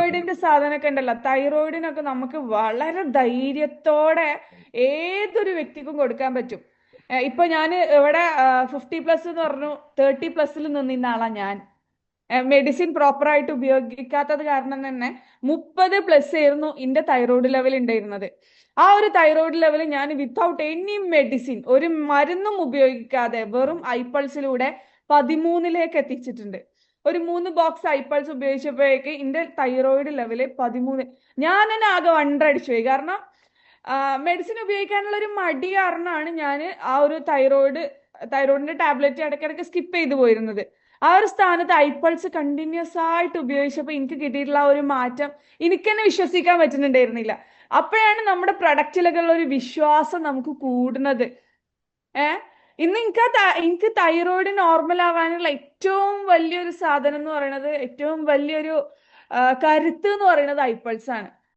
തൈറോയിഡിന്റെ സാധനമൊക്കെ ഉണ്ടല്ലോ, തൈറോയിഡിനൊക്കെ നമുക്ക് വളരെ ധൈര്യത്തോടെ ഏതൊരു വ്യക്തിക്കും കൊടുക്കാൻ പറ്റും. ഇപ്പൊ ഞാൻ ഇവിടെ 50+ എന്ന് പറഞ്ഞു 30+ നിന്നിരുന്ന ആളാ ഞാൻ. മെഡിസിൻ പ്രോപ്പറായിട്ട് ഉപയോഗിക്കാത്തത് കാരണം തന്നെ 30+ ആയിരുന്നു എന്റെ തൈറോയ്ഡ് ലെവൽ ഉണ്ടായിരുന്നത്. ആ ഒരു തൈറോയ്ഡ് ലെവൽ ഞാൻ വിത്തൗട്ട് എനി മെഡിസിൻ, ഒരു മരുന്നും ഉപയോഗിക്കാതെ വെറും ഐപ്പൾസിലൂടെ 13ലേക്ക് എത്തിച്ചിട്ടുണ്ട്. ഒരു 3 ബോക്സ് ഐപ്പൾസ് ഉപയോഗിച്ചപ്പോഴേക്ക് എന്റെ തൈറോയ്ഡ് ലെവല് 13. ഞാൻ തന്നെ ആകെ വണ്ടടിച്ചു പോയി. കാരണം മെഡിസിൻ ഉപയോഗിക്കാനുള്ള ഒരു മടി കാരണമാണ് ഞാൻ ആ ഒരു തൈറോയിഡിന്റെ ടാബ്ലറ്റ് ഇടയ്ക്കിടയ്ക്ക് സ്കിപ്പ് ചെയ്തു പോയിരുന്നത്. ആ ഒരു സ്ഥാനത്ത് ഐപ്പൾസ് കണ്ടിന്യൂസ് ആയിട്ട് ഉപയോഗിച്ചപ്പോൾ എനിക്ക് കിട്ടിയിട്ടുള്ള ആ ഒരു മാറ്റം എനിക്ക് തന്നെ വിശ്വസിക്കാൻ പറ്റുന്നുണ്ടായിരുന്നില്ല. അപ്പോഴാണ് നമ്മുടെ പ്രൊഡക്റ്റിലൊക്കെയുള്ള ഒരു വിശ്വാസം നമുക്ക് കൂടുന്നത്. ഏഹ് ഇന്ന് എനിക്ക് തൈറോയിഡ് നോർമൽ ആവാനുള്ള ഏറ്റവും വലിയൊരു സാധനം എന്ന് പറയുന്നത്, ഏറ്റവും വലിയൊരു കരുത്ത് എന്ന് പറയുന്നത് ഐപ്പൾസ് ആണ്.